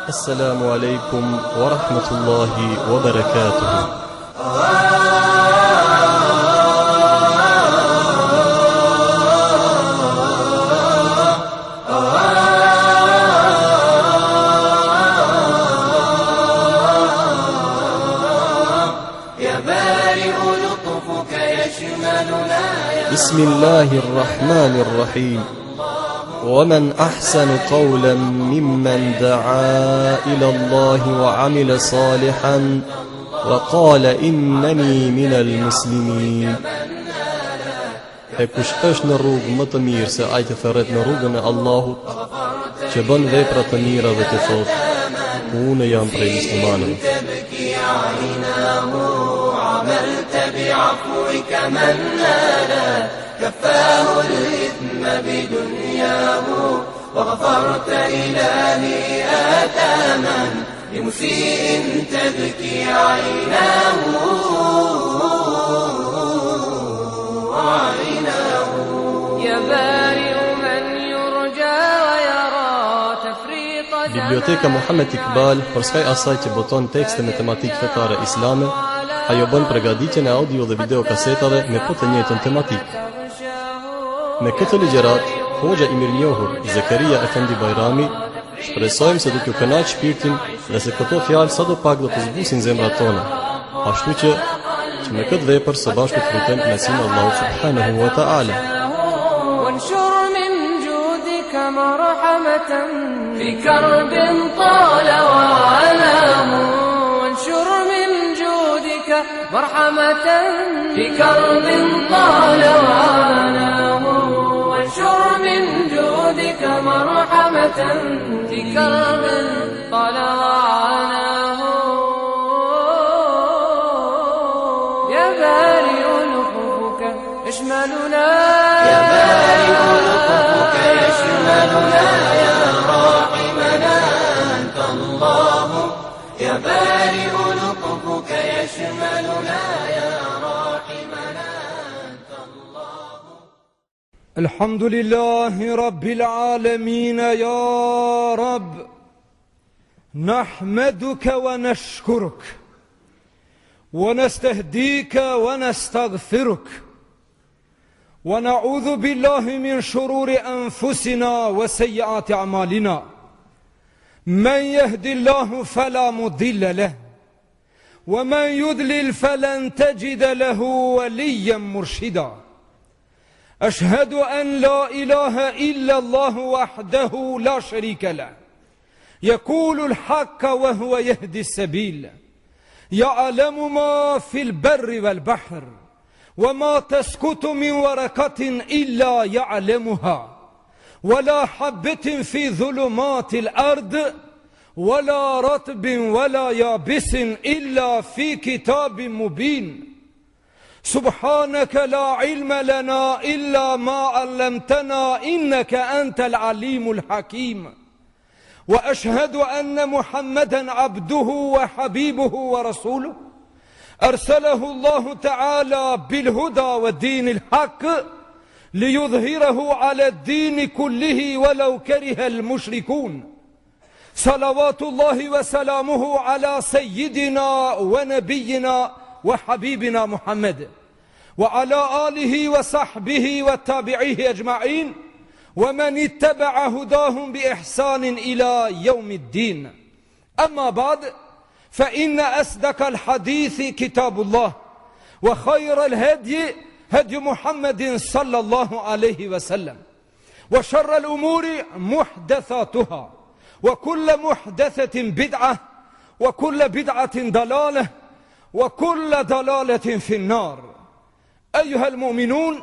Assalamu alaikum wa rahmatullahi wa barakatuh. بسم الله الرحمن الرحيم ومن أحسن قولا ممن دعا إلى الله وعمل صالحا وقال إنني من المسلمين. E kush është në rrugë më të mirë se ai që thërret në rrugën e Allahut, që bën vepra të mira dhe të thotë, unë jam prej muslimanëve. بعفوك من نالا كفاه الإثم بدنياه وغفرت إلهي آثاما لمسيء تبكي عيناه يا بارئ من يرجى ويرى تفريط Biblioteka Muhammed Iqbal, për skaj asaj që boton tekste me tematikë fetare islame, ajo bën përgatitjen e audio dhe video kasetave me po të njëjtën tematikë. Me këtë ligjërat, hoxha i mirënjohur Zakaria Efendi Bajrami, shpresojmë se do t'ju kënaq shpirtin dhe se këto fjalë sadopak do të zbusin zemrat tona. Ashtu që me këtë vepër së bashku të lutem kënaqësinë e Allahut subhanahu wa ta'ala. مرحمة في كرب طال وعناه وانشر من جودك مرحمة في كرب طال وعناه وانشر من جودك مرحمة في كرب طال وعناه يا بارئ لطفك اشملنا يا بارئ لطفك يشملنا يا راحمنا أنت الله يا بارئ لطفك يشملنا يا راحمنا أنت الله. الحمد لله رب العالمين يا رب نحمدك ونشكرك ونستهديك ونستغفرك ونعوذ بالله من شرور أنفسنا وسيئات أعمالنا من يهد الله فلا مضل له ومن يضلل فلن تجد له وليا مرشدا أشهد أن لا إله إلا الله وحده لا شريك له يقول الحق وهو يهدي السبيل يعلم ما في البر والبحر وما تسكت من ورقة إلا يعلمها ولا حبة في ظلمات الأرض ولا رطب ولا يابس إلا في كتاب مبين سبحانك لا علم لنا إلا ما علمتنا إنك أنت العليم الحكيم وأشهد أن محمدا عبده وحبيبه ورسوله أرسله الله تعالى بالهدى والدين الحق ليظهره على الدين كله ولو كره المشركون صلوات الله وسلامه على سيدنا ونبينا وحبيبنا محمد وعلى آله وصحبه والتابعيه أجمعين ومن اتبع هداهم بإحسان إلى يوم الدين. أما بعد فإن أصدق الحديث كتاب الله وخير الهدي هدي محمد صلى الله عليه وسلم وشر الأمور محدثاتها وكل محدثة بدعة وكل بدعة ضلالة وكل ضلالة في النار. أيها المؤمنون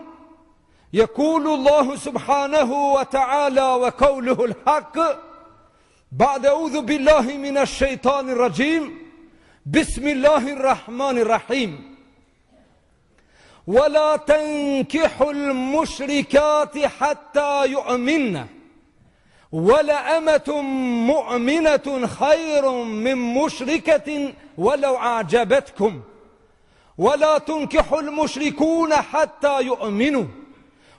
يقول الله سبحانه وتعالى وقوله الحق بعد أعوذ بالله من الشيطان الرجيم بسم الله الرحمن الرحيم ولا تنكحوا المشركات حتى يؤمنن ولأمة مؤمنة خير من مشركة ولو أعجبتكم ولا تنكحوا المشركون حتى يؤمنوا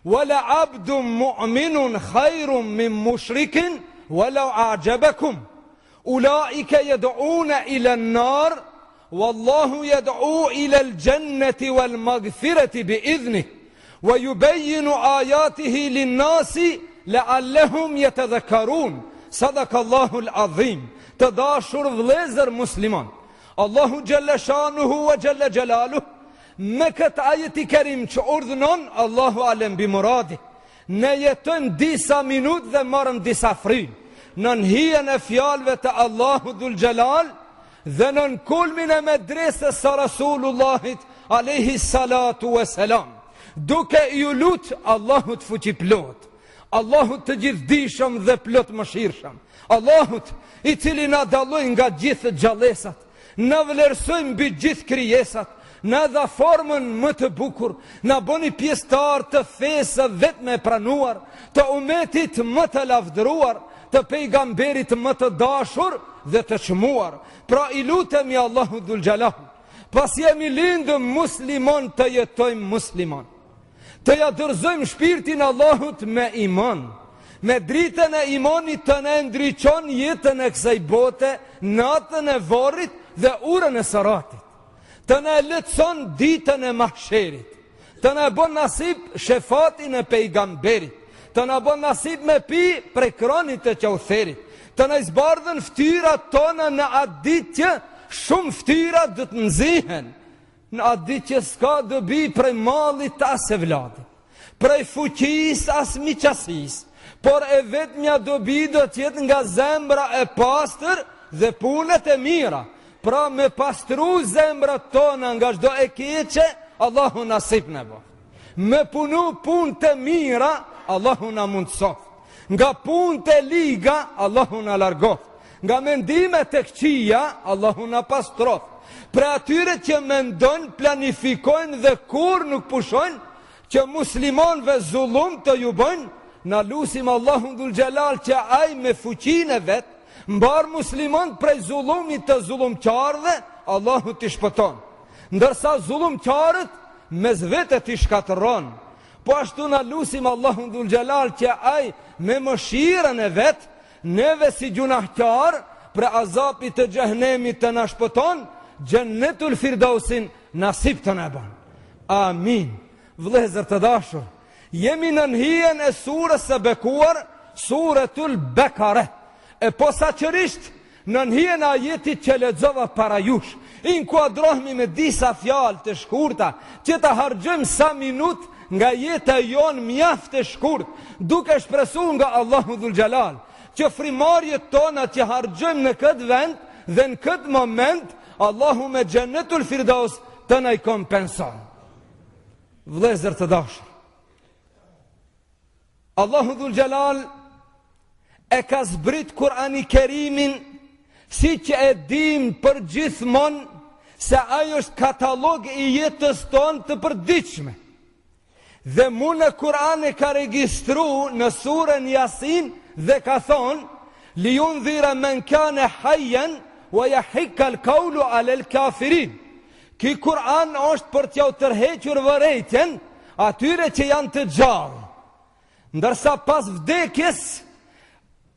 ولعبد مؤمن خير من مشرك ولو أعجبكم Ulaika yad'una ila an-nar wallahu yad'u ila al-jannati wal maghfirati bi'idhnihi wa yubayyinu ayatihi lin-nasi la'allahum yatadhakkarun. Sadakallahu al-azim. Të dashur vëllezër musliman, Allahu xhalla shanuhu wa jalla jalaluhu me këtë ajet i kerim që urdhënon, Allahu alem bi muradi, ne jetojmë disa minutë dhe marrëm disa frymë në hijen e fjalëve të Allahu dhul Gjelal dhe në kulmin e medresës së Rasulullahit alayhi salatu wassalam, duke ju lutë Allahut fuqiplot, Allahut të gjithdijshëm dhe plot mëshirshëm, Allahut i cili na dalloi nga gjithë gjallësat, na vlerësoi mbi gjithë krijesat, na dha formën më të bukur, na bëni pjesëtar të fesë vetëm e pranuar, të umetit më të lavdëruar, të pejgamberit më të dashur dhe të çmuar. Pra i lutemi Allahu dhul Gjelal, pas jemi lindur musliman, të jetojmë musliman, të ja dorëzojmë shpirtin Allahut me iman, me dritën e imanit të ne ndriçon jetën e kësaj bote, natën e varrit dhe urën e saratit, të ne lehtëson ditën e mahsherit, të ne bën nasib shefatin e pejgamberit, të ne bën nasib me pi prej kranit të Kautherit, të ne zbardhën ftyrat tona në atë ditë që shumë ftyra do të nxihen, në atë ditë që s'ka dobi prej mallit as evladit, prej fuqisë as miqësisë, por e vetmja dobi do të jetë nga zemra e pastër dhe punët e mira. Pra me pastru zemrat tona nga çdo e keqe, Allahu nasip në bo. Me punu punë të mira, Allahu na mundsoft. Nga punë të liga, Allahu na largoft. Nga mendime të këqija, Allahu na pastroft. Për atyre që mendojnë, planifikojnë dhe kur nuk pushojnë, që muslimanëve zullum të ju bëjnë, na lusim Allahun dhul Gjelal që ai me fuqinë e vet mbar musliman prej zullumit të zullumqarëve, Allahu t'i shpëton. Ndërsa zullumqarët mes vete t'i shkatërron. Po ashtu na lusim Allahun dhul Gjelal që ai me mëshirën e vet neve si gjunahqar për azapit të xhehenemit të na shpëton, Jannetul Firdausin nasip të na bën. Amin. Vëllezër të dashur, jemi në hijen e surës së bekuar, Suratul Bekare. E posaçërisht në hijen e ajetit që lexova para jush, inkuadrohemi me disa fjalë të shkurta që ta harxojmë sa minutë nga jeta jon mjaft e shkurt, duke shpresuar nga Allahu dhul Gjelal që frimarjet tona që harxojmë në këtë vend dhe në këtë moment, Allahu me Jannetul Firdaus të na i kompenson. Vëllezër të dashur, Allahu dhul Gjelal e ka zbrit Kur'ani Kerimin, si që e dim për gjithmon se ajo është katalog i jetës tonë të përditshme. Dhe mu në Kur'an e ka registru në surën Yasin dhe ka thonë, li yundhira men kana hayyan wa yahikka al-qawlu 'ala al-kafirin. Ky Kur'an është për t'ja u tërhequr vërejtjen atyre që janë të gjallë, ndërsa pas vdekjes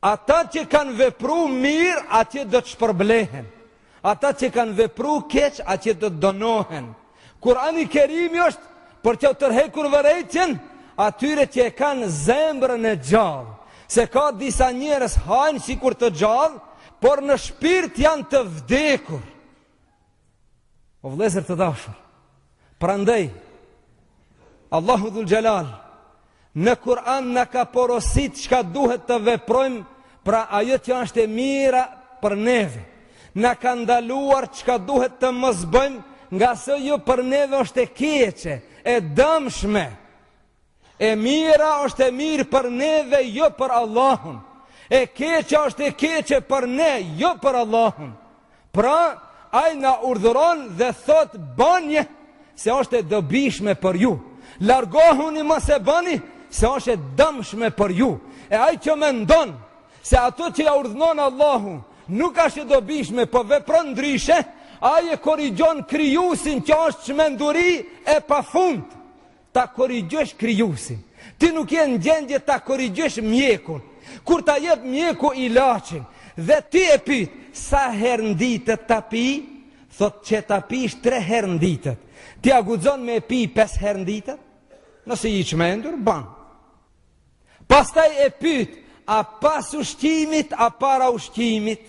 ata që kanë vepru mirë, atje do të shpërblehen. Ata që kanë vepru keq, atje do të dënohen. Kur'ani Kerimi është për t'ja u tërhequr vërejtjen atyre që e kanë zemrën e gjallë. Se ka disa njerëz hajnë sikur të gjallë, por në shpirt janë të vdekur. O vëllezër të dashur, prandaj Allahu dhul Gjelal në Kur'an në ka porosit çka duhet të veprojmë, pra ajo që është e mira për neve. Në ka ndaluar çka duhet të mos bëjmë, nga se jo për neve është e keqe, e dëmshme. E mira është e mirë për neve, jo për Allahun. E keqe është e keqe për ne, jo për Allahun. Pra, ai na urdhëron dhe thot bënje se është e dobishme për ju. Largohuni mos e bëni se është e dëmshme për ju. E ai që mendon se ato që ja urdhënon Allahu nuk është e dobishme, po vepron ndryshe, ai e korrigjon krijuesin që është çmenduri e pafund. Ta korrigjosh krijuesin. Ti nuk je në gjendje ta korrigjosh mjekun. Kur ta jep mjeku ilaçin, Dhe ti e pyet, sa herë nditet ta pi? Thot që ta pish 3 herë nditet. Ti a guxon me pi 5 herë nditet? Nëse i çmendur, ban. Pastaj e pyet, a pas ushqimit, a para ushqimit?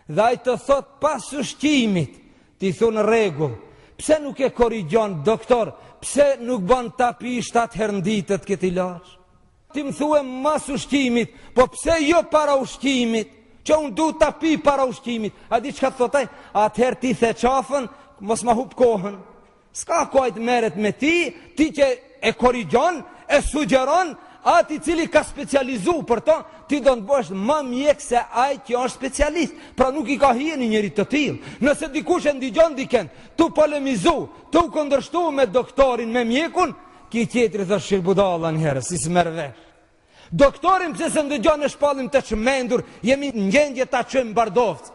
Dhe ai të thot pas ushqimit. Ti thon rregull. Pse nuk e korrigjon doktor? Pse nuk bën ta pi 7 herë nditet këtë ilaç? Ti më thue mas ushqimit, po pse jo para ushqimit? Që unë du ta pi para ushqimit. A di çka thotaj? Atëherë ti the qafën, mos ma hub kohën. S'ka kohë të merret me ti që e korrigjon, e sugjeron, ati cili ka specializu për to, ti do të bësh më mjek se ai që është specialist. Pra nuk i ka hijeni njëri të tillë. Nëse dikush e ndigjon diken, tu polemizu, tu kundërshtu me doktorin, me mjekun, ki tjetri thosh shilbudalla një herë, si s'merr vesh. Doktorin pse se ndëgjon e shpallim të çmendur, jemi në gjendje ta çojmë bardovc.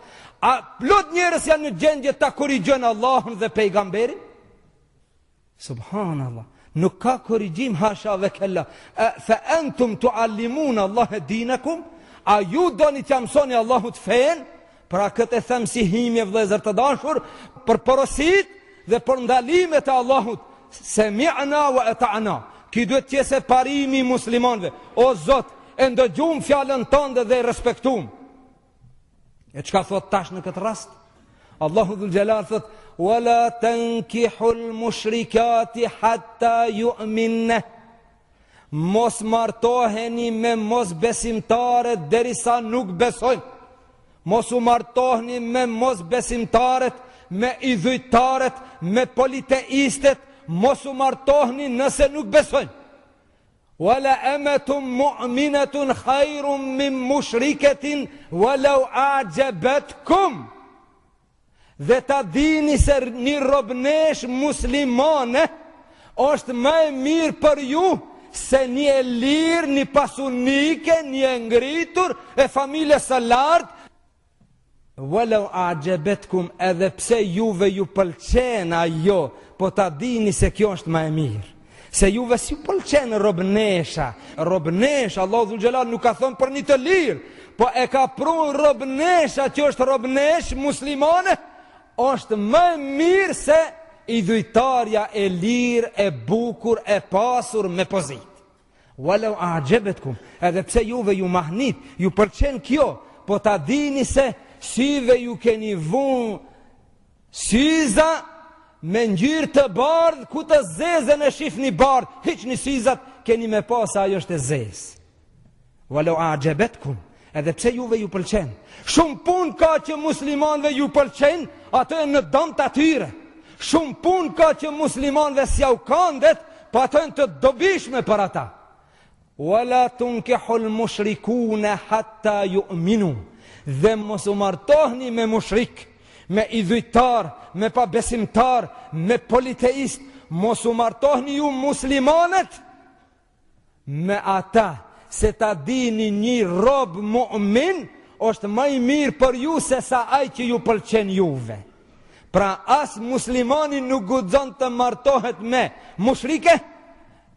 A plot njerëz janë në gjendje ta korrigjojnë Allahun dhe pejgamberin? Subhanallah. Nuk ka korrigjim, hasha ve kella. Fa antum tuallimuna Allah dinakum? A ju doni t'ja mësoni Allahut fen? Pra këtë e them si himje vëllezër të dashur, për porosit dhe për ndalimet e Allahut. Semi'na wa ata'na. Ki duhet qese parimi muslimanve. O Zot, e ndëgjum fjallën tënde dhe e respektum. E qka thot tash në këtë rast? Allahu dhul Gjelal thot, wala tankihul mushrikati hatta yu'minne. Mos martoheni me mos besimtare derisa nuk besojnë. Mos u martoheni me mos besimtaret, me idhujtaret, me politeistet. Mos u martohni nëse nuk besojnë. Wala amatun mu'minatun khairun min mushriketin walau a'jabatkum. Dhe ta dini se një robnesh muslimane është më e mirë për ju se një e lirë, një pasunike, një e ngritur e familjes së lartë. Walau a'jabatkum, edhe pse juve ju pëlqen ajo, po ta dini se kjo është më e mirë. Se juve si pëlqen robnesha. Robnesha, Allahu dhul Gjelal nuk ka thënë për një të lirë, po e ka pru robnesha që është robnesh muslimane, është më e mirë se idhujtarja e lirë, e bukur, e pasur me pozit. Walau a'jabatkum, edhe pse juve ju mahnit, ju pëlqen kjo, po ta dini se syve ju keni vun syza me ngjyrë të bardhë, ku të zezën e shifni bardhë, hiç një syzat keni me pas ajo është e zezë. Walau a'jabatkum, edhe pse juve ju pëlqen. Shumë pun ka që muslimanve ju pëlqen, ato e në dëm të atyre. Shumë pun ka që muslimanve s'jau kandet, pa ato e në të dobishme për ata. Wala tunkihul mushrikune hatta yu'minu. Dhe mos u martohni me mushrik, me idhujtar, me pabesimtar, me politeist. Mos u martohni ju muslimanet me ata, se ta dini një rob mu'min është më i mirë për ju se sa ai që ju pëlqen juve. Pra as muslimani nuk guxon të martohet me mushrike,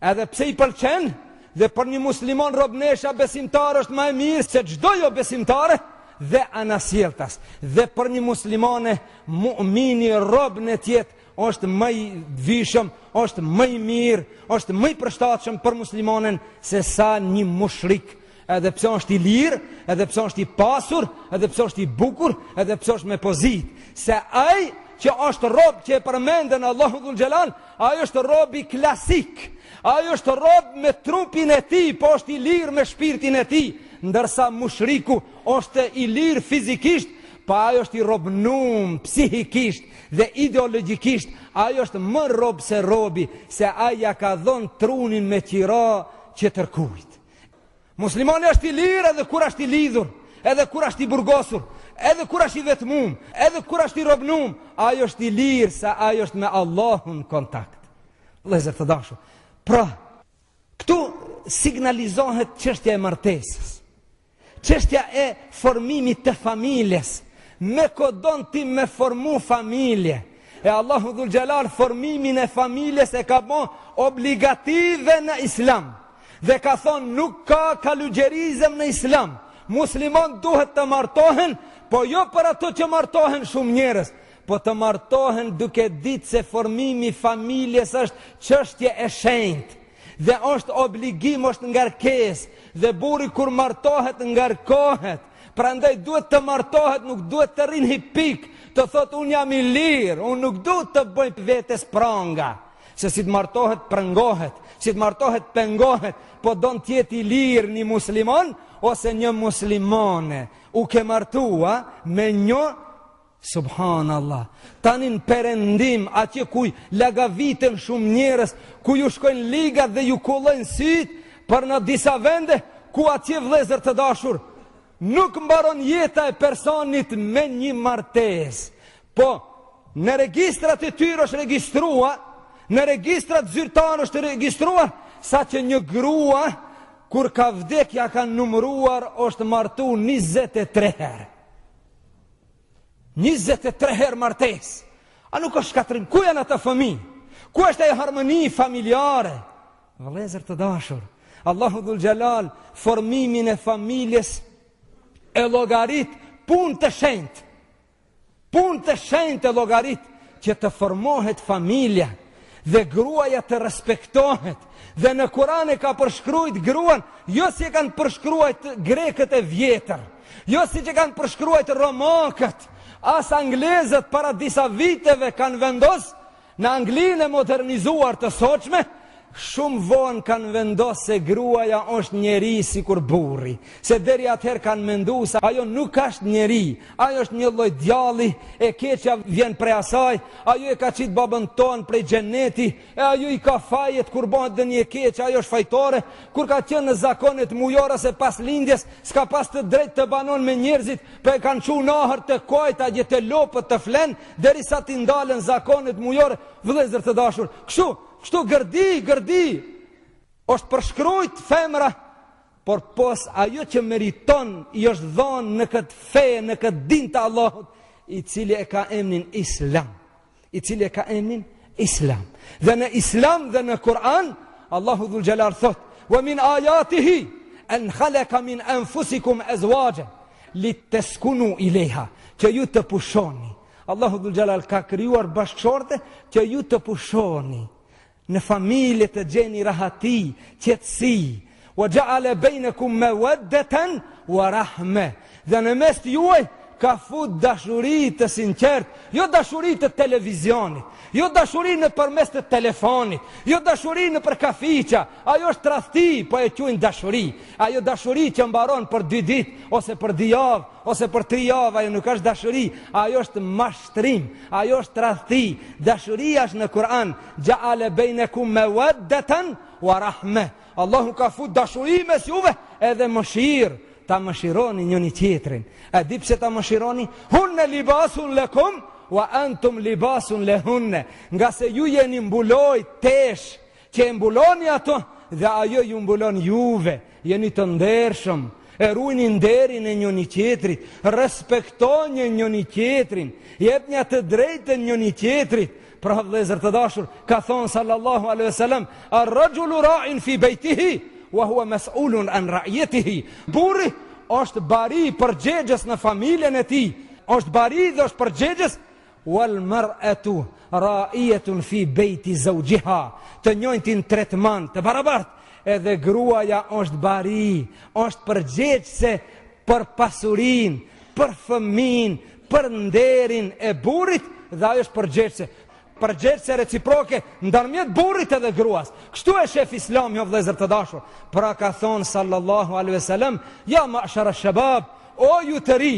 edhe pse i pëlqen, dhe për një musliman robnesha besimtar është më e mirë se çdo jo besimtare dhe anasjeltas. Dhe për një muslimane mu'mini rob në tjetë është më i vishëm, është më i mirë, është më i përshtatshëm për muslimanen se sa një mushrik. Edhe pse është i lirë, edhe pse është i pasur, edhe pse është i bukur, edhe pse është me pozit. Se ai që është rob që e përmendën Allahu dhul Gjelal, ai është robi klasik. Ai është rob me trupin e tij, po është i lirë me shpirtin e tij, ndërsa mushriku është i lirë fizikisht, pa ai është i robnum psihikisht dhe ideologjikisht. Ai është më rob se robi, se ai ja ka dhënë trunin me qira që tërkujt. Muslimani është i lirë edhe kur është i lidhur, edhe kur është i burgosur, edhe kur është i vetmum, edhe kur është i robnum. Ai është i lirë se ai është me Allahun kontakt. Vëllezër të dashur, pra, këtu signalizohet çështja e martesës, çështja e formimit të familjes. Me kodon ti me formu familje, e Allahu dhul Gjelal formimin e familjes e ka bon obligative në islam, dhe ka thonë nuk ka kalugjerizem në islam. musliman duhet të martohen, po jo për ato që martohen shumë njerëz, po të martohen duke ditë se formimi familjes është çështje e shenjtë dhe është obligim, është ngarkesë, dhe burri kur martohet ngarkohet. Prandaj duhet të martohet, nuk duhet të rinë hipik, të thotë unë jam i lirë, unë nuk duhet të bëj vetes pranga, se si të martohet prëngohet, si të martohet pengohet, po don të jetë i lirë një musliman ose një muslimane. U ke martua me një, subhanallah, tanin perendim atje kuj lagaviten shumë njerës, ku ju shkojnë ligat dhe ju kullojnë syt, për në disa vende ku atje vëllezër të dashur nuk mbaron jeta e personit me një martes, po në regjistrat e tyre është registrua, në regjistrat zyrtar është registruar, sa që një grua kur ka vdekja ka numëruar është martu 23 herë. 23 herë martes. A nuk është shkatrim? Ku janë ata fëmijë? Ku është e harmoni familjare? Vëllezër të dashur, Allahu Dhul Gjelal formimin e familjes e llogarit punë të shenjtë. Punë të shenjtë e llogarit që të formohet familja dhe gruaja të respektohet. Dhe në Kur'an e ka përshkruajt gruan, jo si e kanë përshkruajt grekët e vjetër, jo si që kanë përshkruajt romakët, as anglezët para disa viteve kanë vendos në Anglinë e modernizuar të sotshme, shumë vonë kanë vendosë se gruaja është njeri si kur burri, se deri atëherë kanë mendu se ajo nuk është njeri, ajo është një lloj djalli, e keqja vjen prej asaj, ajo e ka qitë babën tonë prej xheneti, e ajo i ka fajet kur bëhet dhe një keq, ajo është fajtore, kur ka qenë në zakonet mujore se pas lindjes, s'ka pas të drejt të banon me njerëzit, për e kanë qu nahër të kojta, gjithë të lopët të flen, deri sa t'i ndalen zakonet mujore. Vëllezër të dashur, kështu gërdi, është përshkrujt femra, por pos ajo që meriton i është dhonë në këtë fe, në këtë din të Allahut, i cili e ka emnin Islam. Dhe në Islam dhe në Kur'an, Allahu Dhul Gjelal thot, wa min ajatihi, en khalaka min anfusikum azwaja, li teskunu i leha, që ju të pushoni. Allahu Dhul Gjelal ka krijuar bashkëshorte që ju të pushoni. Në familje të gjeni rahati, qetësi, wa ja'ala bainakum mawaddatan wa rahme. Dhe në mes juaj ka fut dashuri të sinqert, jo dashuri të televizionit, jo dashuri në përmes të telefonit, jo dashuri në për kafiqa, ajo është tradhti, po e quajnë dashuri. Ajo dashuri që mbaron për 2 ditë, ose për 2 javë, ose për 3 javë, ajo nuk është dashuri, ajo është mashtrim, ajo është tradhti. Dashuria është në Kur'an, ja'ala bainakum mawaddatan wa rahme. Allahu ka fut dashuri mes juve edhe mëshirë. Ta mëshironi njëri tjetrin. A di pse ta mëshironi? Hunne libasun lakum wa antum libasun lahunne. Nga se ju jeni mbuloj tesh, që e mbuloni ato dhe ajo ju mbulon juve. Jeni të ndershëm, e ruajini nderin e njëri tjetrit, respektoni njëri tjetrin, jepni atë drejtën njëri tjetrit. Pra vëllezër të dashur, ka thonë sallallahu alaihi wasallam, ar-rajulu ra'in fi baytihi wa huwa mas'ulun an ra'yatihi. Burri është bari përgjegjës në familjen e tij, është bari dhe është përgjegjës. Wal mar'atu ra'iyatun fi bayti zawjiha, të njëjtin tretman të barabartë. Edhe gruaja është bari, është përgjegjëse për pasurinë, për fëmin, për nderin e burrit, dhe ajo është përgjegjëse reciproke ndërmjet burrit edhe gruas. Kështu e shef Islami, o vëllezër të dashur. Pra ka thonë sallallahu alaihi wasallam, ja ma'shara shabab, o ju të ri,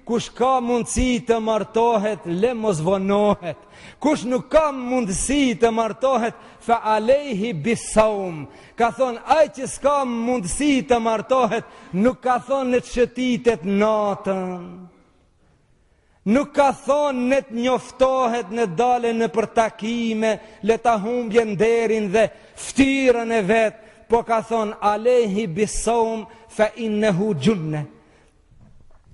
kush ka mundësi të martohet, le mos vonohet. Kush nuk ka mundësi të martohet, fa alejhi bisawm. Ka thonë, ai që s'ka mundësi të martohet, nuk ka thonë në të shëtitet natën. Nuk ka thonë në të njoftohet, në dale në përtakime, le ta humbje nderin dhe ftyrën e vetë, po ka thonë, alehi bisawm fa innehu gjunne.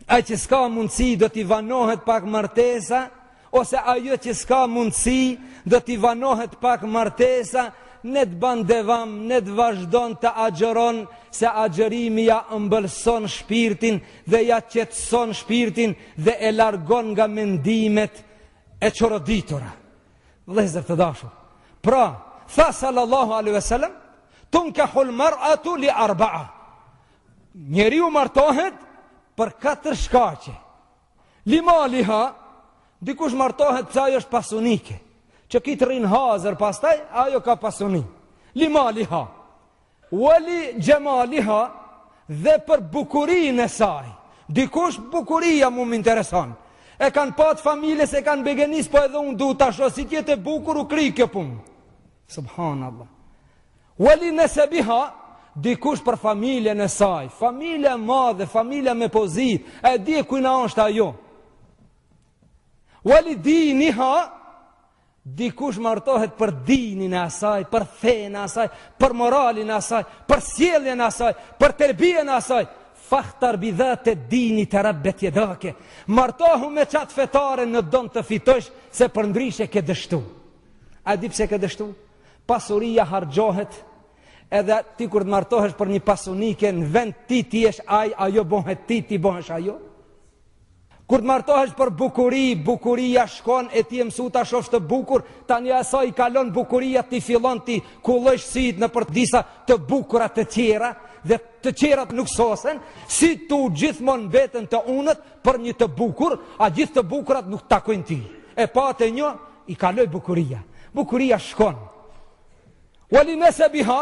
Ai që s'ka mundësi do t'i vanohet pak martesa, ose ajo që s'ka mundësi do t'i vanohet pak martesa, ne të ban devam, ne të vazhdon të agjeron, se agjerimi ja ëmbëlson shpirtin dhe ja qetëson shpirtin dhe e largon nga mendimet e çoroditura. Vëllezër të dashur, pra, tha sallallahu alaihi wasallam, tunkahul mar'atu li arba'a. Njeriu martohet për 4 shkaqe. Limaliha, dikush martohet pse ajo është pasunike, që kitë rinë hazër pastaj, ajo ka pasuni. Limaliha, wali gjemaliha, dhe për bukurinë e saj. Dikush bukuria mu më intereson. E kanë pat familjes, e kanë begenis, po edhe unë du të asho, si tjetë e bukur u kri kjo punë. Subhanallah. Wali nesebiha, dikush për familjen e saj. Familja madhe, familja me pozit, e di kujna është ajo. Wali diniha, dikush martohet për dinin e asaj, për fenë e asaj, për moralin e asaj, për sjelljen e asaj, për terbijen e asaj. Fahtar bidhat e dini të rabbet jedake. Martohu me qatë fetare në don të fitosh, se për ndryshe ke dështu. A di pse ke dështu? Pasuria hargjohet, edhe ti kur të martohesh për një pasunike, në vend ti esh aj, ajo bohet ti bohesh ajo. Kur të martohesh për bukuri, bukuria shkon e ti e mësu ta shofsh të bukur, tani asaj i kalon bukuria, ti fillon ti kullësh sit në për disa të bukurat të tjera, dhe të qerat nuk sosen, si tu gjithmon betën të unët për një të bukur, a gjithë të bukurat nuk takojnë ti. E pa të një, i kaloj bukuria. Bukuria shkon. Wali nese biha,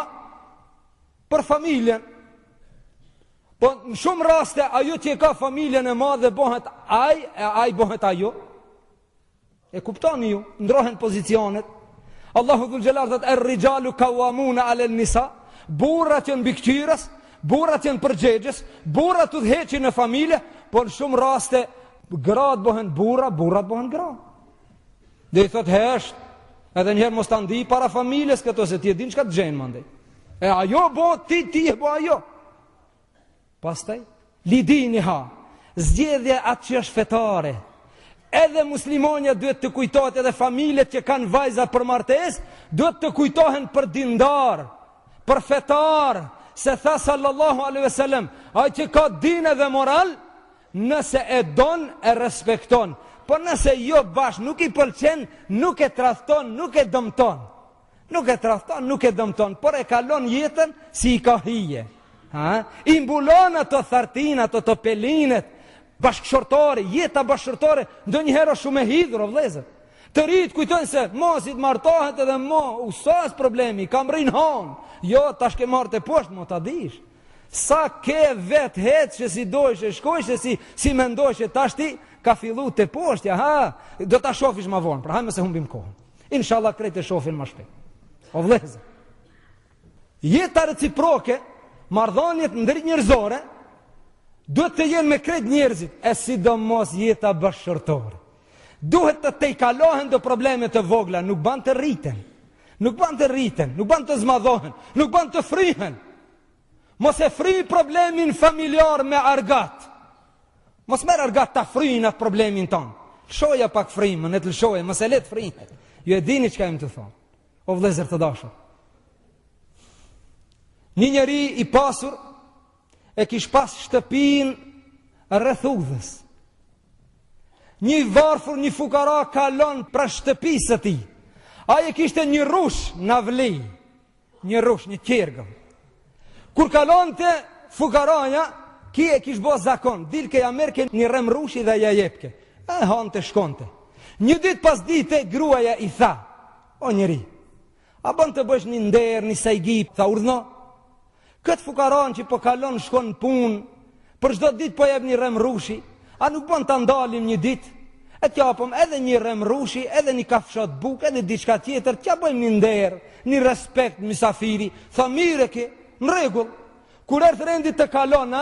për familjen. Po në shumë raste, ajo që e ka familjen e madhe bohet aj bohet ajo. E kuptoni ju, ndrohen pozicionet. Allahu dhul gjelar dhët, er-rijalu kawamuna alel nisa, burrat janë bikqyrës, burrat janë përgjegjës, burrat të dheqin në familje, por në shumë raste gratë bohen burra, burrat bohen gratë. Dhe i thot hesht, edhe njëherë mos të ndi para familjes këto, se ti e din që ka të gjenë mande. E ajo bo, ti e bo ajo. Pastaj, lidini ha, zgjedhje atë që është fetare. Edhe muslimonja duhet të kujtohet, edhe familjet që kanë vajza për martes, duhet të kujtohen për dindar, për fetar, se tha sallallahu alaihi wasallam, ai që ka din dhe moral, nëse e don e respekton, por nëse jo bash nuk i pëlqen, nuk e tradhton, nuk e dëmton. Nuk e tradhton, nuk e dëmton, por e kalon jetën si i ka hije. I mbulon ato thartina, ato pelinet, bashkëshortore, jeta bashkëshortore, ndonjëherë shumë e hidhur o vëllezër. Të rritë kujtojnë se mosit martohet edhe usas problemi, kam rinë hanë. Jo, tash ke marrë të poshtë, mo ta dish. Sa ke vetë hetë që si dojshë, shkojshë, si mendojshë, tash ti ka fillu të poshtja, do ta shofish ma vonë, pra hajme se humbim kohën. Inshallah krejt e shofin ma shpejt. O vlezë. Jeta reciproke, marrëdhëniet ndër njerëzore, duhet të jenë me krejt njerëzit, e sidomos jeta bashkëshortore. Duhet të tejkalohen do problemet të vogla, nuk ban të rriten, nuk ban të zmadhohen, nuk ban të frihen. Mos e fri problemin familjar me argat. Mos merr argat ta fryjnë atë problemin ton. Lëshoja pak frimën, e të lëshoja, mos e let frihet. Ju e dini çka jam të thonë. O vëllezër të dashur. Një njeri i pasur e kish pas shtëpinë rreth udhës. Një varfër, një fukara kalon pra shtëpisë së tij. Ai kishte një rush në avli, një rush, një qergëm. Kur kalonte fukaraja, ki e kish bo zakon, dilke ja merke një rem rushi dhe ja jepke. E hante shkonte. Një dit pas dite, gruaja i tha, o njeri, a bën të bësh një nder, një sajgi, tha urdhno, këtë fukaran që po kalon shkon në pun, për çdo dit po jep një rem rushi, a nuk bën të ndalim një dit, e t'japëm edhe një rem rushi, edhe një kafshat buk, edhe diçka tjetër, t'ja bëjmë një nder, një respekt misafiri, tha mire ke, në regull, kur erth rendit të kalon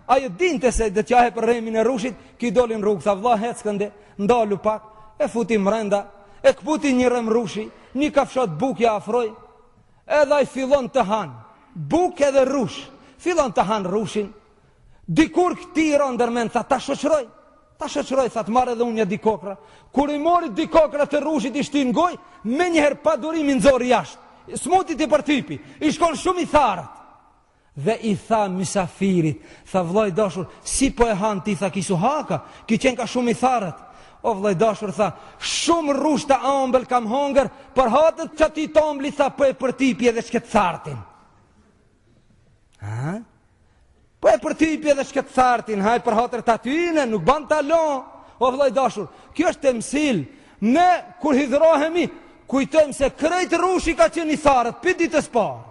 ajo dinte se dhe t'ja hep remin e rushit, ki dolin rrugë, tha vlla heckënde, ndalu pak, e futi mrenda, e këputi një rem rushi, një kafshat buk ja afroj, edhe ai fillon të han, buk edhe rush, fillon të han rushin, dikur këti i rëndërmen, tha ta shoqroj, tha të marrë edhe unë një dikokra, kur i mori dikokra të rushit i shtin goj, me njëherë pa durimin zori jashtë, smutit i për typi, i shkon shumë i tharët. Dhe i tha mysafirit, tha vllai dashur, si po e han ti, tha kisu haka, ki qenë ka shumë i tharët. O vllai dashur, tha, shumë rrushta ëmbël kam hongër, për hatët që ti tombli, tha, po e përtypi edhe shket thartin. Ha? Po e përtypi edhe shket thartin, haj për hatër të atyne, nuk ban talon. O vllai dashur, kjo është të msil, ne kur hidhrohemi, kujtojmë se krejt rrushi ka qenë i tharët, për ditës parë.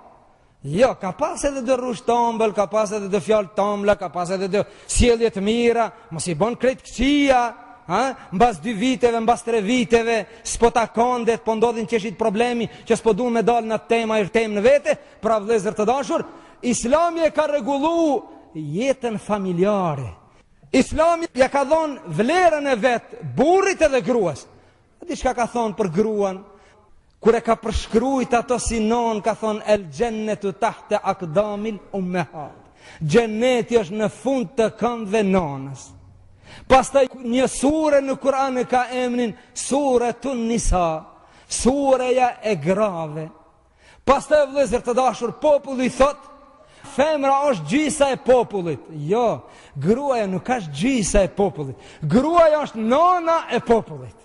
Jo, ka pas edhe dhe rrush të ëmbël, ka pas edhe dhe fjallë të ëmbla, ka pas edhe dhe sjellje të mira, mos i bon krejt këqia, mbas 2 viteve, mbas 3 viteve, s'po takondet, po ndodhin qeshit problemi, që s'po du me dalë në tema i rtem në vete, pra vëllezër të dashur, Islami e ka rregullu jetën familjare. Islami ja ka dhonë vlerën e vetë, burrit edhe gruas. A di çka ka thonë për gruan? Kur e ka përshkrujt ato si non, ka thonë, el gjennetu tahte akdamil ummehat. Gjenneti është në fund të këmbëve nonës. Pastaj një sure në Kur'an e ka emrin Suretun Nisa, sureja e grave. Pastaj vëllezër të dashur, populli thot, femra është gjisa e popullit. Jo, gruaja nuk është gjisa e popullit. Gruaja është nona e popullit.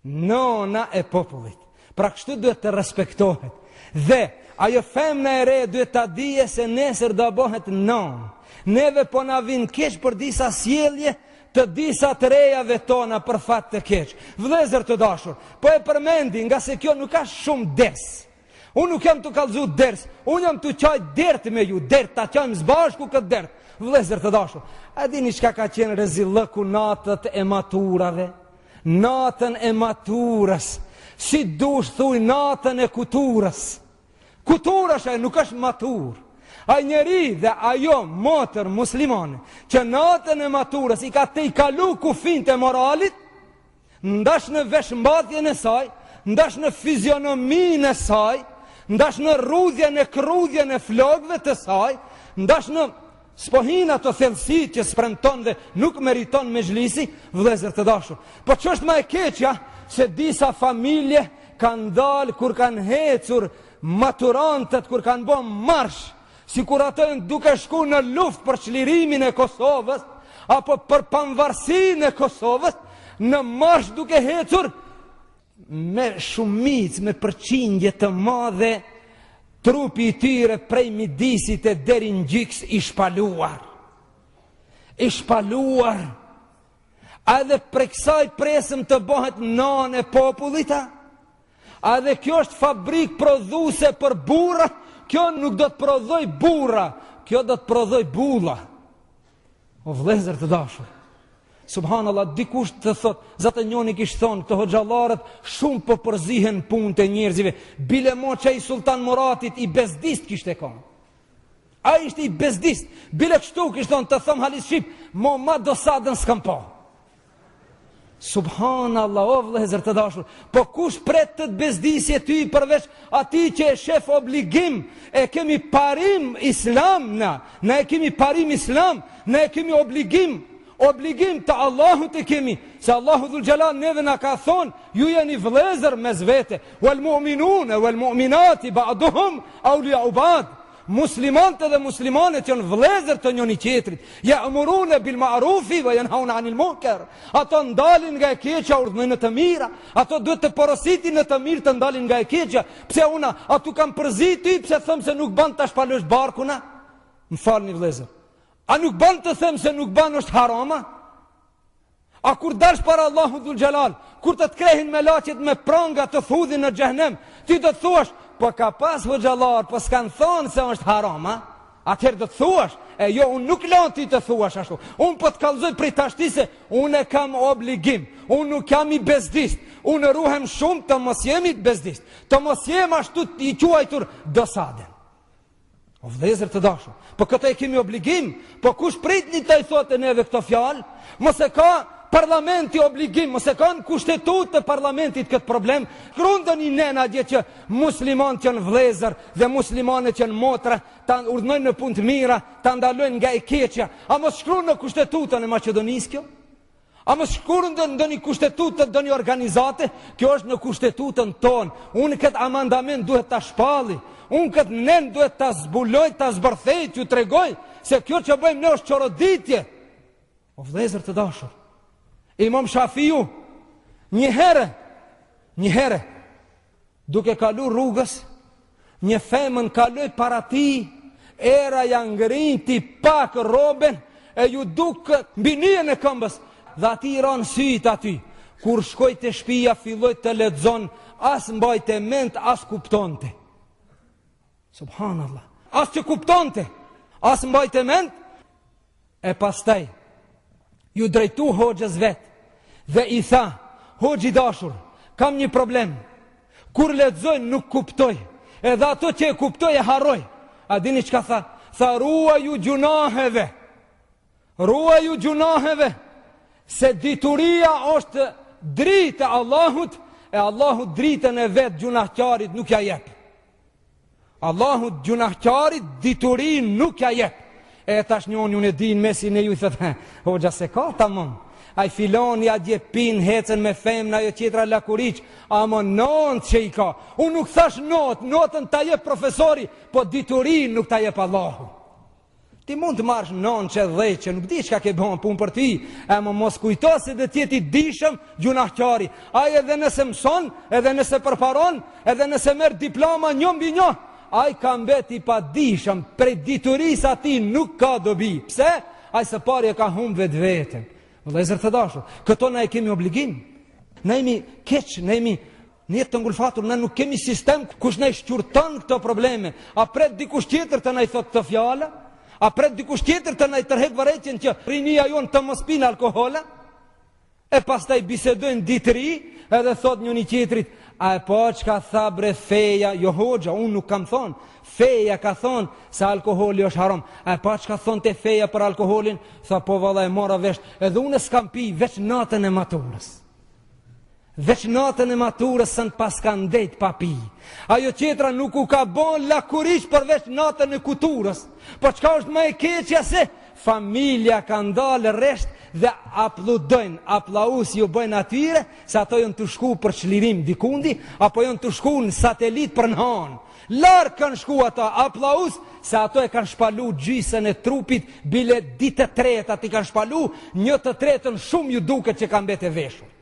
Nona e popullit. Pra kështu duhet të respektohet. Dhe ajo femna e re duhet të dije se nesër do bëhet non. Neve po na vin keq për disa sjellje të disa të rejave tona për fat të keq. Vëllezër të dashur, po e përmendi nga se kjo nuk ka shumë ders. Unë nuk jam të kallëzu ders, unë jam të qaj dert me ju, dert, ta qajmë zbashku këtë dert. Vëllezër të dashur, a dini çka ka qenë rezillëku natët e maturave? Natën e maturës. Si dush thuj natën e kuturës. Kuturës e nuk është matur. A njeri dhe ajo motër muslimane që natën e maturës i ka te i kalu kufin të moralit, ndash në veshmbathjen e saj, ndash në fizionomin e saj, ndash në rrudhjen e krudhjen e flogëve të saj, ndash në spohina të thellësi që spremton dhe nuk meriton me zhlisi, vëllezër të dashur. Po që është ma e keqja, se disa familje kanë dalë kur kanë hecur maturantët, kur kanë bo marsh, si kur ato duke shku në luft për çlirimin e Kosovës, apo për pavarësinë e Kosovës, në marsh duke hecur, me shumicë, me përqindje të madhe, trupi i tyre prej midisit e deri në gjyks i shpaluar. I shpaluar. A dhe prej kësaj presëm të bëhet nanë e popullit, a dhe kjo është fabrik prodhuese për burra, kjo nuk do të prodhoj burra, kjo do të prodhoj bulla. O vëllezër të dashur, subhanallah, dikush të thot, zatë njoni kishtë thonë, këto hoxhallarët shumë po përzihen punë të njerëzive, bile mo që i Sultan Muratit i bezdist kishtë e konë. A ishte i bezdist, bile kështu kishtë thonë, të thëmë halis shqip, mo ma dosadën s'kam po. Subhanallah, o vëllezër të dashur, po kush pret të bezdisje ty përveç ati që e shef obligim, e kemi parim islam na e kemi parim islam, na e kemi obligim të Allahut e kemi, se Allahu dhul Gjelal neve na ka thonë, ju jeni vëllezër mes vete, wal mu'minune, wal mu'minati, ba'duhum, aulia u ba'd. Muslimante dhe muslimanet janë vëllezër të njëri tjetrit. Ya'muruna bil ma'rufi wa yanhauna 'anil munkar. Ato ndalin nga e keqja, urdhënojnë të mira. Ato duhet të porositin në të mirë, të ndalin nga e keqja. Pse una atu kam përzit ty, pse them se nuk ban ta shpalosh barkuna? Më falni vëllezër. A nuk ban të them se nuk ban është harama? A kur dalsh para Allahu dhul Gjelal, kur të krehin me laqet me pranga të thudhin në xhehenem, ti do të thuash, po ka pas hoxhallar, po s'kan thonë se është harama, atëherë do të thuash, e jo, unë nuk lanë ti të thuash ashtu, unë po të kallëzoj prej tashti se unë e kam obligim, unë nuk kam i bezdist, unë ruhem shumë të mos jemi të bezdist, të mos jem ashtu i quajtur dosaden. O vëllezër të dashur, po këtë e kemi obligim, po kush pritni të i thotë neve këto fjalë, mos e ka parlamenti obligim, mos e kanë kushtetut të parlamentit këtë problem, krundën i nena dje që muslimanët janë vëllezër dhe muslimanët janë motra, ta urdhnojnë në punë të mira, ta ndalojnë nga e keqja, a mos shkruan në kushtetutën e Maqedonisë kjo? A më shkurën në një kushtetutë të një organizate, kjo është në kushtetutën tonë. Unë këtë amandament duhet të shpalli, unë këtë nen duhet të zbuloj, të zbërthej, të ju tregoj, se kjo që bëjmë në është qoroditje. O vëllezër të dashur, Imam Shafiu, një herë, duke kalu rrugës, një femën kaloj para ti, era janë ngrinti pak roben, e ju duke mbi njën e këmbës, dhe ati i ranë syt aty. Kur shkoj të shpia, filloj të lexon, as mbajt e ment, as kuptonte. Subhanallah. As që kuptonte, as mbajt e ment, e pastaj, ju drejtu hoxhës vet, dhe i tha, hoxhi dashur, kam një problem. Kur lexoj nuk kuptoj, edhe ato që e kuptoj e harroj. A dini çka tha? Tha, ruaju gjunaheve. Ruaju gjunaheve, se dituria është dritë e Allahut, e Allahut dritën e vetë gjunahqarit nuk ja jep. Allahut gjunahqarit diturin nuk ja jep. E tash njën unë e din mesin e ju i thëtë, hoxha se ka ta mëm. Aj filoni a dje pin, hecen me femna, jo qetra lakuriq, ama nënt që i ka. Unë nuk thash notën ta jep profesori, po diturin nuk ta jep Allahu. Ti mund të marrësh nënë që dhe që nuk di çka ke bën punë për ti, e më mos kujto se dhe tjeti dishëm gjunahqari. Ai edhe nëse mëson, edhe nëse përparon, edhe nëse merr diploma një mbi një, ai ka mbeti pa dishëm, prej diturisë ati nuk ka dobi. Pse? Ai së pari e ka humbë vetveten. Vëllezër të dashur, këto na e kemi obligim. Ne jemi keq, ne jemi në jetë të ngulfatur, ne nuk kemi sistem kush na i shqyrton këto probleme. A pret dikush tjetër të na i thotë të fjala? A pret dikush tjetër të na i tërhek vërejtjen që rinia jonë të mos pinë alkohola? E pastaj bisedojnë ditëri, edhe thot njëri tjetrit, a e po çka tha bre feja, jo hoxha, unë nuk kam thonë, feja ka thonë se alkoholi është haram. A e po çka thonë te feja për alkoholin? Tha po valla e mora vesh, edhe unë s'kam pi veç natën e maturës. Veç natën e maturës sën pas ka ndejt pa pi. Ajo qetra nuk u ka bon lakurish përveç natën e kuturës. Po çka është më e keqja se familja ka ndalë resht dhe apludojnë, aplaus ju bëjnë atyre, se ato jënë të shku për çlirim dikundi, apo jënë të shku në satelit për në hanë. Larë kanë shku ata aplaus, se ato e kanë shpalu gjysën e trupit, bile ditë të treta ti kanë shpalu, një të tretën shumë ju duke që kanë bete veshur.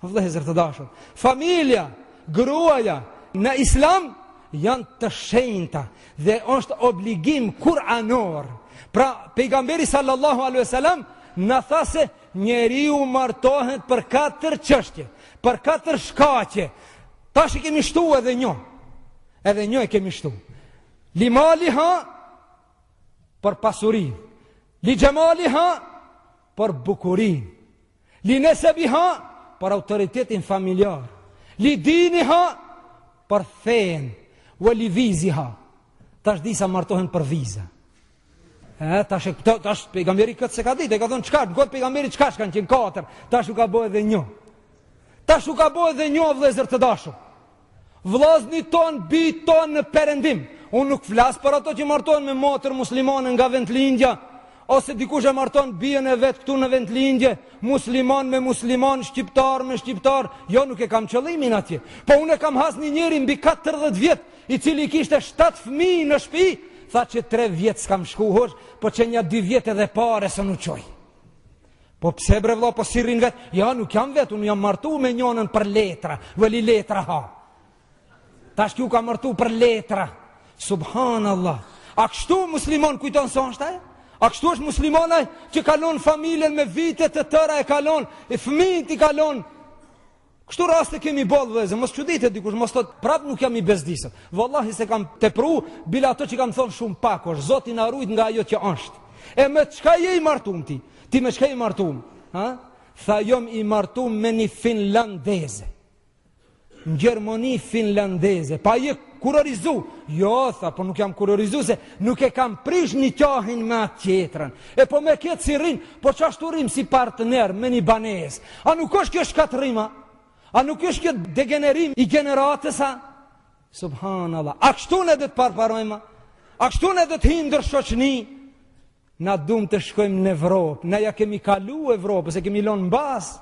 Vëllezër të dashur, familja, gruaja në islam janë të shenjta dhe është obligim kuranor. Pra pejgamberi sallallahu alaihi wasallam na tha se njeriu martohet për 4 çështje, për 4 shkaqe. Tash i kemi shtu edhe një e kemi shtu. Li maliha për pasurin, li gjemaliha për bukurin, li nesebiha për autoritetin familjar, li diniha për fen, o li viziha. Tash disa martohen për viza. Tash pejgamberi këtë se ka ditë, e ka thonë qka, në këtë pejgamberi qka shkanë qenë 4, tash u ka bo edhe një. Tash u ka bo edhe një, vëllezër të dashur. Vllazni ton, bi ton në perëndim. Unë nuk flas për ato që martohen me motër muslimane nga vendlindja, ose dikush e marton bien e vet këtu në vendlindje, musliman me musliman, shqiptar me shqiptar. Jo, nuk e kam qëllimin atje. Po unë e kam has një njeri mbi 40 vjet, i cili kishte 7 fëmijë në shtëpi, tha që 3 vjet s'kam shku hosh, po që një 2 vjet edhe pare së nuk qoj. Po pse bre vlla, po si rrin vet? Ja, nuk jam vet, unë jam martu me njënën për letra, vëli letra ha. Tash kjo ka martu për letra. Subhanallah. A kështu muslimon kujton se është ai? A kështu është muslimonaj që kalon familjen me vite të tëra e kalon, e fëmijët i kalon. Kështu raste kemi bollë vëllezër, mos çuditë dikush, mos thot prap nuk jam i bezdisur. Vallahi se kam tepru, bila ato që kam thonë shumë pak, është Zoti na ruajt nga ajo që është. E me çka je i martuar ti? Ti me çka je i martuar? Ha? Tha jom i martuar me një finlandeze. Në Gjermani finlandeze. Pa je kurorizu? Jo, tha, po nuk jam kurorizu se nuk e kam prish një qahin me atë tjetrën. E po me ketë si rrin, po qashtu rrim si partner me një banes. A nuk është kjo shkatrima? A nuk është kjo degenerim i generatës, a? Subhanallah. A kështu ne dhe të parparojma? A kështu ne dhe të hindër shoqni? Na dum të shkojmë në Evropë. Na ja kemi kalu Evropë, se kemi lonë mbas.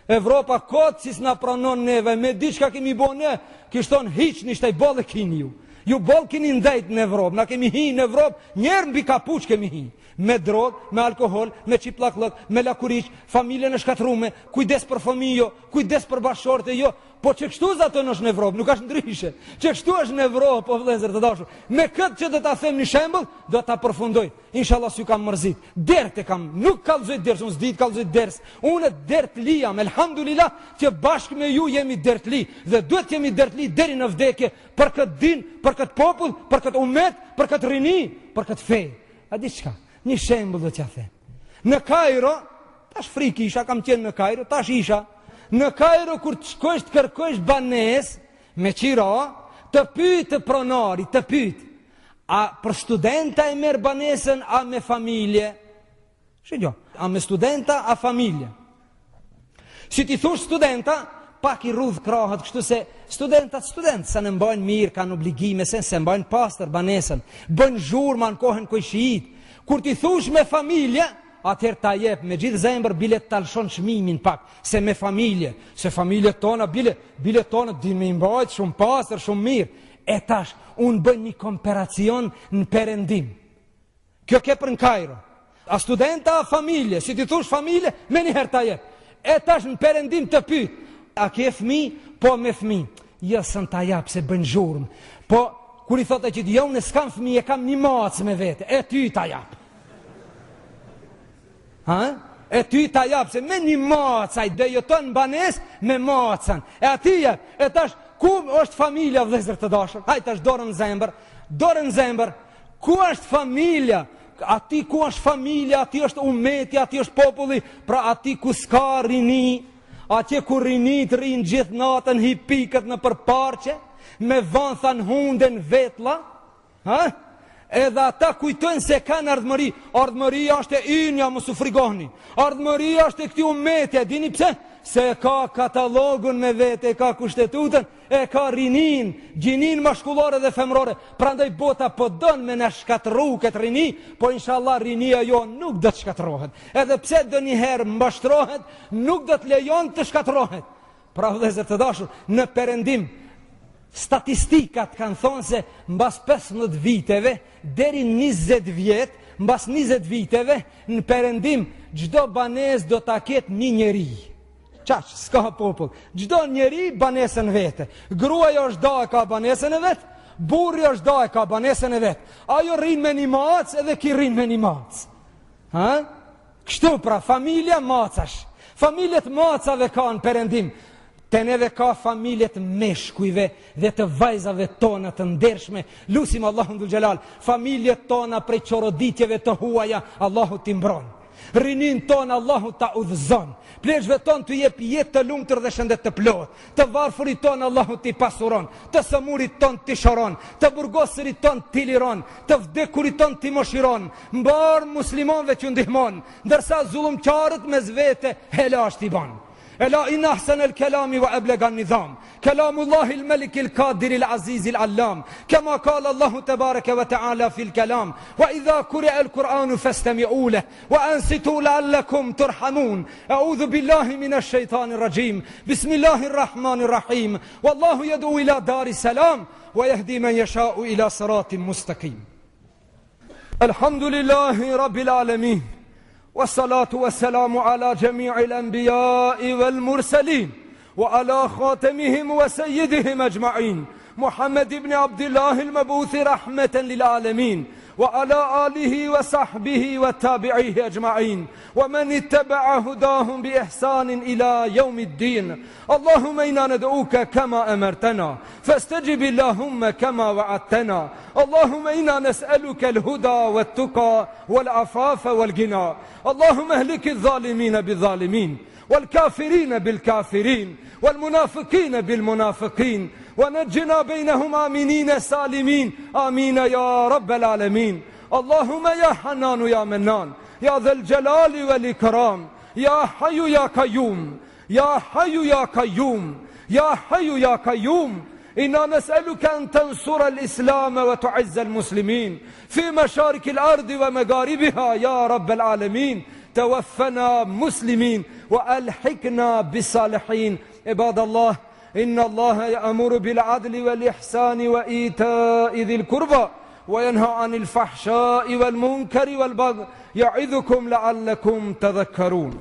Evropa kotë si s'na pranon neve, me diçka kemi bo ne, kishton hiq një shtaj bolle kini ju. Ju boll kini ndajt në Evropë, na kemi hi në Evropë, njerë mbi kapuç kemi hi. Me drogë, me alkohol, me qiplaklëk, me lakuriq, familje në shkatrume, kujdes për fëmijë, kujdes për bashkëshorte jo. Po që kështu zatë është në Evropë, nuk është ndryshe. Që kështu është në Evropë, po vëllezër të dashur. Me këtë që do ta them një shembull, do ta përfundoj. Inshallah s'ju kam mërzit. Dert e kam, nuk kallzoj ders, unë s'di të kallzoj ders. Unë dert li jam, elhamdulillah, që bashkë me ju jemi dert li dhe duhet jemi dert li deri në vdekje për këtë din, për këtë popull, për këtë umet, për këtë rini, për këtë fe. A di çka? Një shembull do t'ja them. Në Kairo, tash frikë isha, kam qenë në Kairo, tash isha. Në Kairo kur të shkojsh të kërkojsh banes me qira, të pyet pronari, të pyet, a për studenta e merr banesën a me familje? Shikoj, a me studenta a familje? Si ti thosh studenta, pak i rrudh krahët, kështu se studentat sa në mbajnë mirë, kanë obligime, se mbajnë pastër banesën, bëjnë zhurma në kohën kojshit. Kur ti thush me familje, atëherë ta jep me gjithë zemër bilet të alshon çmimin pak, se me familje, se familjet tona, bilet tona din me imbajt shumë pastër, shumë mirë. E tash, unë bën një komparacion në Perëndim. Kjo ke për në Kairo. A studenta, a familje, si ti thush familje, me njëherë ta jep. E tash në Perëndim të pyet, a ke fëmijë? Po me fëmijë. Jo sën ta jap se bën zhurmë. Po kur i thotë që jo unë s'kam fëmijë, kam një macë me vete, e ty ta jap. Ha? E ty ta jap se me një macë ai do jeton në banesë me macën. E atij, e tash ku është familja vëllezër të dashur? Haj tash dorën në zemër. Ku është familja? Ati ku është familja, ati është umeti, ati është populli, pra ati ku s'ka rini, atje ku rinit rinë gjithë natën hipikët në përparqe, me vanthan hunden vetla, ha? Edhe ata kujtojnë se kanë ardhmëri. Ardhmëria është e inja, mos u frigoni. Ardhmëria është e këtij umeti, e dini pse? Se e ka katalogun me vete, e ka kushtetutën, e ka rinin, gjinin mashkullore dhe femrore. Prandaj bota po don me na shkatërru këtë rini, po inshallah rinia jo nuk do të shkatërrohet. Edhe pse do një herë mbashtrohet, nuk do të lejon të shkatërrohet. Pra vëllezër të dashur, në Perëndim statistikat kanë thonë se mbas 15 viteve deri 20 vjet, mbas 20 viteve në Perëndim çdo banesë do ta ketë një njeri. Çaq, s'ka popull. Çdo njeri banesën vete. Gruaja është da e ka banesën e vet, burri është da e ka banesën e vet. Ajo rrin me një mac edhe ki rrin me një mac. Ha? Kështu pra, familja macash. Familjet macave ka në Perëndim. Te neve ka familjet meshkujve dhe të vajzave tona të ndershme. Lusim Allahun dhul xhelal. Familjet tona prej çoroditjeve të huaja, Allahu t'i mbron. Rinin tonë Allahu ta udhëzon. Pleshve tonë të jep jetë të lumtur dhe shëndet të plot. Të varfërit tonë Allahu t'i pasuron. Të sëmurit tonë t'i shoron. Të burgosërit tonë t'i liron. Të vdekurit tonë t'i moshiron. Mbar muslimonve që ndihmon, ndërsa zullumqarët me zvete helash t'i ban. ألا إن أحسن الكلام وأبلغ النظام كلام الله الملك القادر العزيز العلام كما قال الله تبارك وتعالى في الكلام وإذا قرئ القرآن فاستمعوا له وأنصتوا لعلكم ترحمون أعوذ بالله من الشيطان الرجيم بسم الله الرحمن الرحيم والله يدعو إلى دار السلام ويهدي من يشاء إلى صراط مستقيم الحمد لله رب العالمين والصلاة والسلام على جميع الأنبياء والمرسلين وعلى خاتمهم وسيدهم أجمعين محمد بن عبد الله المبعوث رحمة للعالمين وعلى آله وصحبه وتابعيه أجمعين ومن اتبع هداهم بإحسان إلى يوم الدين اللهم إنا ندعوك كما أمرتنا فاستجب اللهم كما وعدتنا اللهم إنا نسألك الهدى والتقى والعفاف والغنى اللهم اهلك الظالمين بالظالمين والكافرين بالكافرين والمنافقين بالمنافقين ونجنا بينهم آمنين سالمين آمين يا رب العالمين اللهم يا حنان يا منان يا ذا الجلال والإكرام يا حي يا قيوم يا حي يا قيوم يا حي يا قيوم إنا نسألك أن تنصر الإسلام وتعز المسلمين في مشارق الأرض ومغاربها يا رب العالمين. توفنا مسلمين وألحقنا بالصالحين. عباد الله، إن الله يأمر بالعدل والإحسان وإيتاء ذي القربى وينهى عن الفحشاء والمنكر والبغي يعظكم لعلكم تذكرون.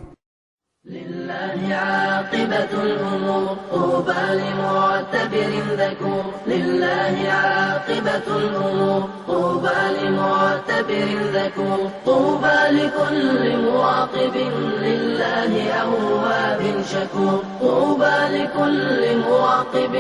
لله عاقبة الأمور طوبى لمعتبر ذكور. لله عاقبة الأمور طوبى لمعتبر ذكور. طوبى لكل مراقب لله أواب شكور. طوبى لكل مراقب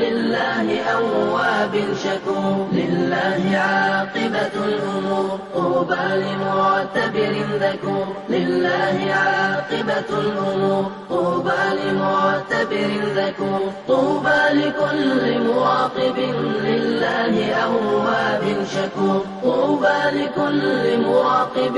لله أواب شكور. لله عاقبة الأمور طوبى لمعتبر ذكور. لله عاقبة الأمور طوبى لمعتبر ذكور. طوبى لكل مراقب لله أواب شكور. طوبى لكل مراقب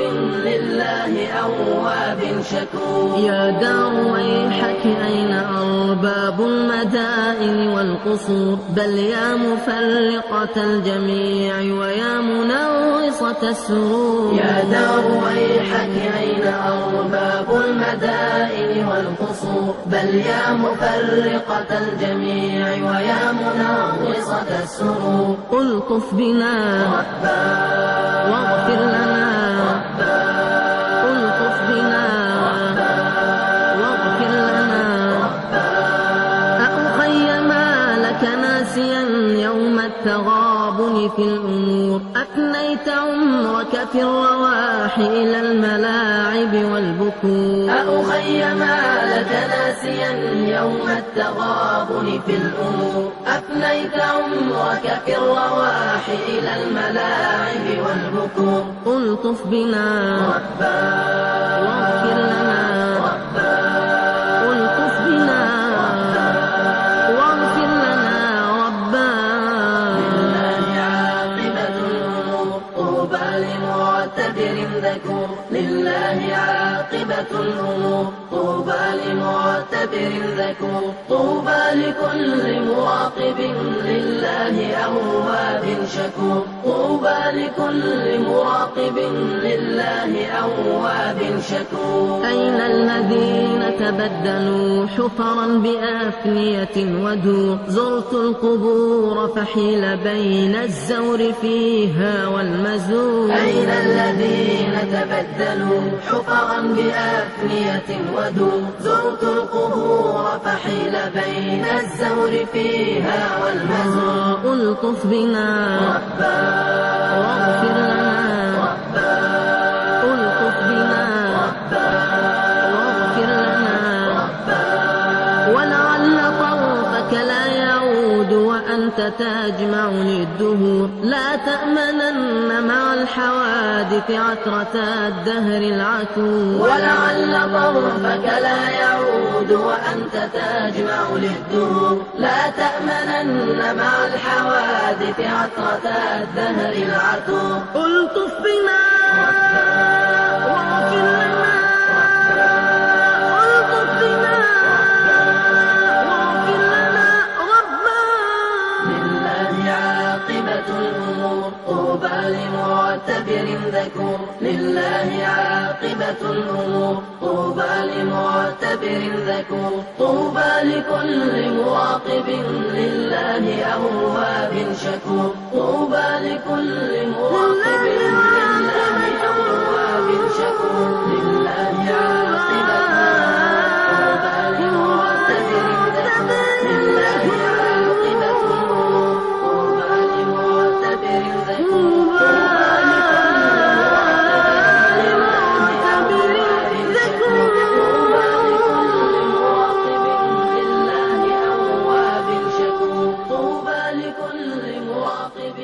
لله أواب شكور. يا دار ويحك أين أرباب المدائن والقصور؟ بل يا مفرقة الجميع ويا منغصة السرور. يا دار ويحك أين أرباب المدائن والقصور؟ بل يا مفرقة الجميع ويا منغصة السرور. ألطف بنا ربا واغفر لنا ربا. ألطف بنا ربا واغفر لنا ربا. أخي ما لك ناسيا يوم التغابن في الأمور؟ أفنيت عمرك في الرواح إلى الملاعب والبكور. أخي ما لك ناسيا يوم التغابن في الأمور؟ أفنيت عمرك في الرواح إلى الملاعب والبكور. ألطف بنا ربا واغفر لنا ربا. ألطف بنا ربا واغفر لنا ربا. لله عاقبة الأمور طوبى لمعتبر ذكور. لله عاقبة الأمور طوبى لمعتبر ذكور. طوبى لكل مراقب لله أواب شكور. طوبى لكل مراقب لله أواب شكور. أين الذين تبدلوا حفرا بأفنية ودور؟ زرت القبور فحيل بين الزور فيها والمزور. أين الذين تبدلوا حفرا بأفنية ودور؟ زرت القبور فحيل بين الزور فيها والمزور. ألطف بنا ربا واغفر لنا ربا. ألطف بنا ربا واغفر لنا ربا. ولعل طرفك لا يعود وأنت تجمعني الدهور. لا تأمنن مع الحوادث عثرة الدهر العتور. ولعل طرفك لا يعود وأنت تجمع للدهور. لا تأمنن مع الحوادث عثرة الدهر العتور. ألطف بنا واغفر لنا. ألطف بنا واغفر لنا ربا. لله عاقبة الأمور طوبى لمعتبر ذكور. لله عاقبة الأمور طوبى لمعتبر ذكور. طوبى لكل مراقب لله أواب شكور. طوبى لكل مراقب لله أواب شكور. لله عاقبة طوبى لمعتبر ذكور. لله عاقبة طوبى لمعتبر ذكور. طوبى لكل مراقب